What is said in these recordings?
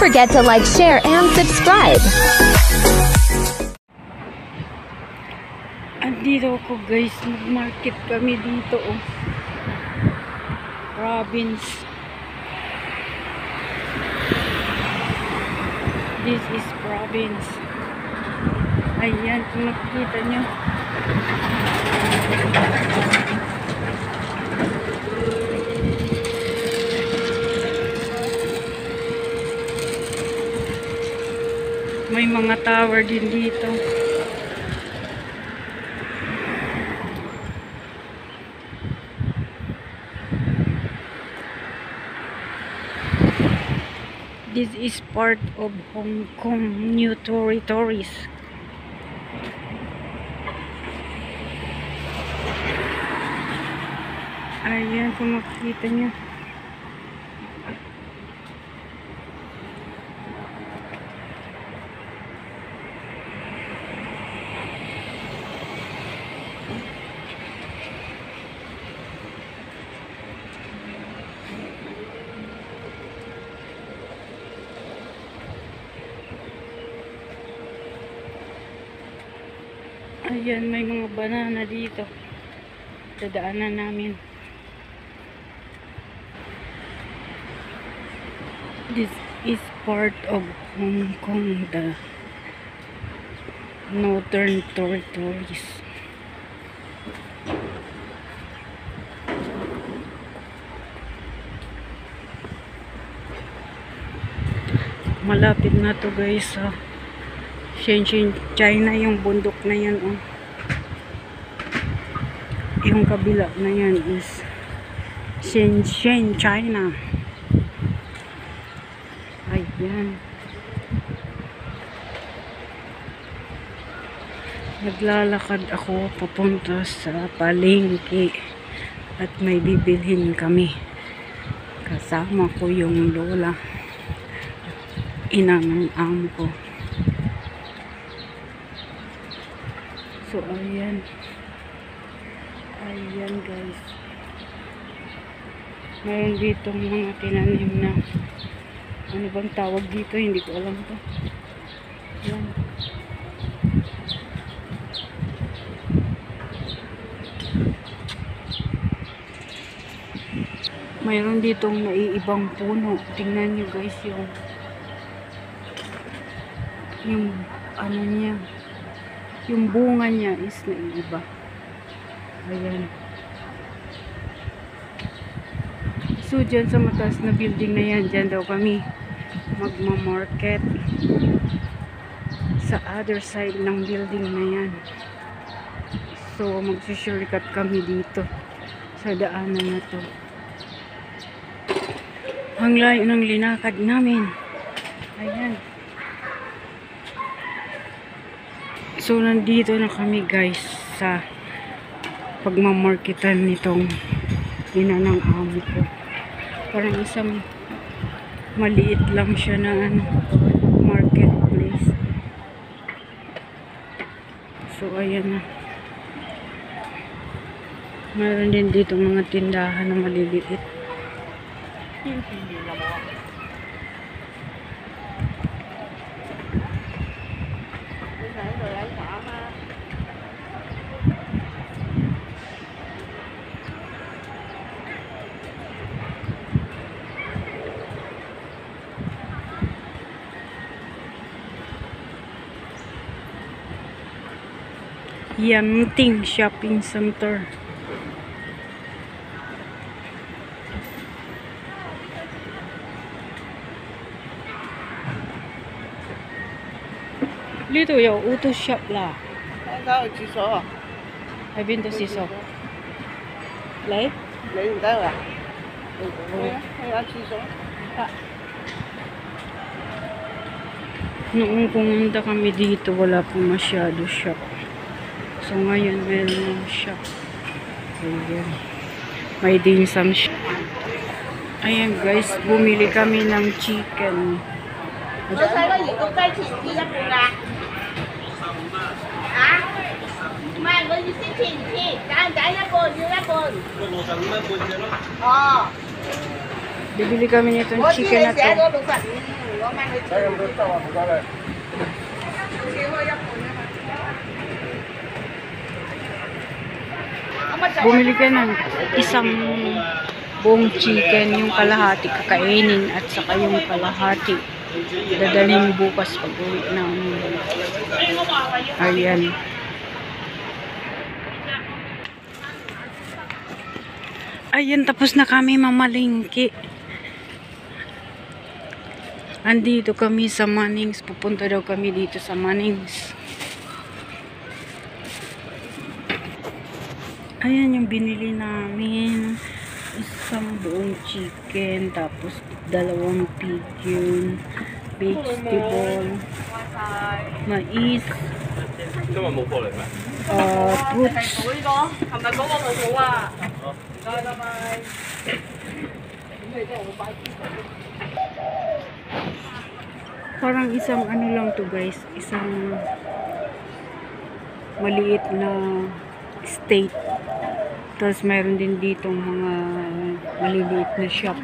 forget to like, share, and subscribe. Andito ako guys, mag-market kami dito oh. Province. This is province. Ayan, kung nakikita nyo. May mga tower din dito. This is part of Hong Kong New Territories. Ayan, kung makikita nyo. Ayan, may mga banana dito. Dadaanan namin. This is part of Hong Kong, the Northern Territories. Malapit na to guys sa Shenzhen, China, yung bundok na yan oh. Yung kabila na yan is Shenzhen, China. Ayan. Naglalakad ako papunta sa palengke at may bibilhin kami. Kasama ko yung lola, ina ng amo ko. So ayan. Ayan guys. Mayroon dito mga tinanim na ano bang tawag dito, hindi ko alam to. Ayan. Mayroon ditong naiibang puno. Tingnan nyo guys yung ano niya, yung bunga niya is naiiba. Ayan. So dyan sa mataas na building na yan, dyan daw kami magma-market sa other side ng building na yan. So magsushortcut kami dito sa daanan na to. Ang layo ng linakad namin. Ayan. So nandito na kami guys sa pagmamarketan nitong ina ng amo ko. Parang isang maliit lang siya na marketplace. So ayan na. Mayroon din dito mga tindahan na maliliit. Yanting Shopping Center. Dito yung auto shop lah.喺邊度廁所？你？你唔得啊？去下廁所。Noong pumunta kami dito, wala pong masyado shop. So ngayon meron ng shop. Ayan. May dim sum shop. Ayan guys, bumili kami ng chicken. Bibili kami nitong chicken na to. Bumili ka ng isang buong chicken, yung kalahati kakainin at saka yung kalahati dadalhin bukas pag uwi ng ayan. Ayan, tapos na kami mamalingki. Andito kami sa Mannings. Pupunta daw kami dito sa Mannings. Ayan yung binili namin. Isang buong chicken, tapos 2 pigeon, vegetable, mais, fruits. Parang isang ano lang to guys, isang maliit na state. Tapos mayroon din dito mga maliliit na shop.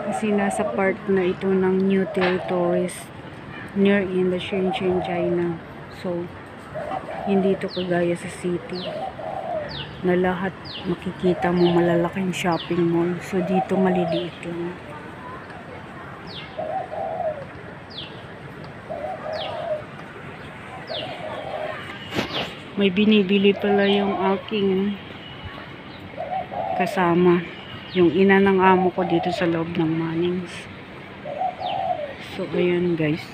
Kasi nasa part na ito ng new territories near in the Shenzhen, China. So, hindi ito kagaya sa city na lahat makikita mo malalaking shopping mall. So, dito maliliit lang. May binibili pala yung aking kasama, yung ina ng amo ko dito sa loob ng Mannings. So ayan guys.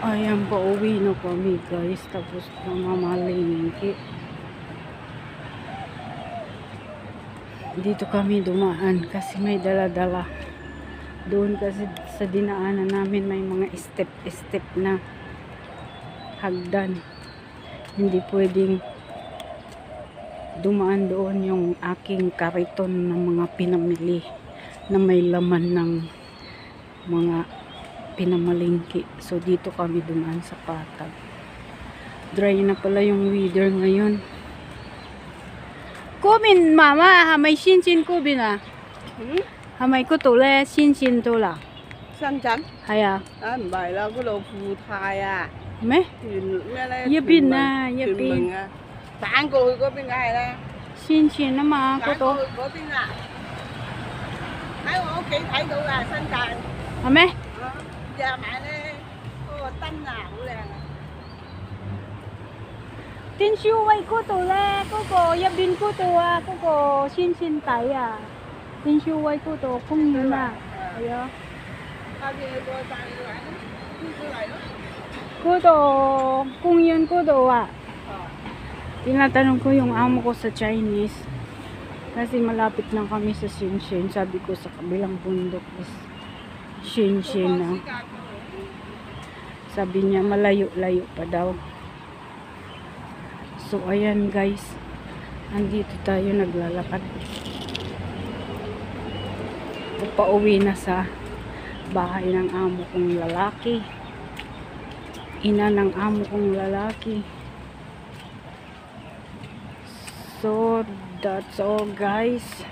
Ayan, pauwi na kami guys. Tapos namamalingki. Dito kami dumaan kasi may dala-dala. Doon kasi sa dinaanan namin may mga step-step na hagdan. Hindi pwedeng dumaan doon yung aking kariton ng mga pinamili na may laman ng mga pinamalingki. So dito kami dumaan sa patag. Dry na pala yung weather ngayon. Kumin mama, hamay shin kubin ah. Hamay ko to le shin to la. 深圳係啊，啊，唔係啦，嗰度富泰啊，咩？屯咩咧？一邊啊屯門一邊屯門啊，反過去嗰邊梗係啦，先前啊嘛，嗰度反過去嗰邊啊，喺我屋企睇到㗎，深圳係咩？啊，夜晚咧嗰個燈啊好靚啊，天少威嗰度咧，嗰個入邊嗰度啊，嗰個先底啊，天少威嗰度公園啊，係啊，下次你過去帶你去玩咯，邊個嚟咯？嗰度公園嗰度啊。Tinatanong ko yung amo ko sa Chinese kasi malapit lang kami sa Shinshin. Sabi ko sa kabilang bundok is Shinshin na. Sabi niya malayo-layo pa daw. So ayan guys, andito tayo naglalakad. Pauwi na sa bahay ng amo kong lalaki. Ina ng amo kong lalaki. So, that's all guys.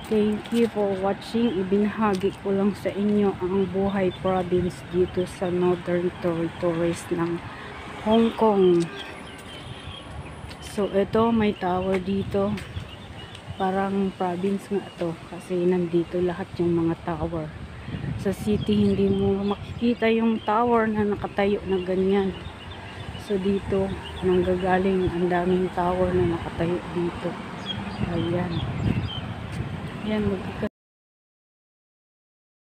Thank you for watching. Ibinahagi ko lang sa inyo ang buhay province dito sa Northern Territories ng Hong Kong. So, ito may tower dito. Parang province nga to kasi nandito lahat yung mga tower. Sa city hindi mo makikita yung tower na nakatayo na ganyan. So dito nanggagaling ang daming tower na nakatayo dito. Ayan. Ayan,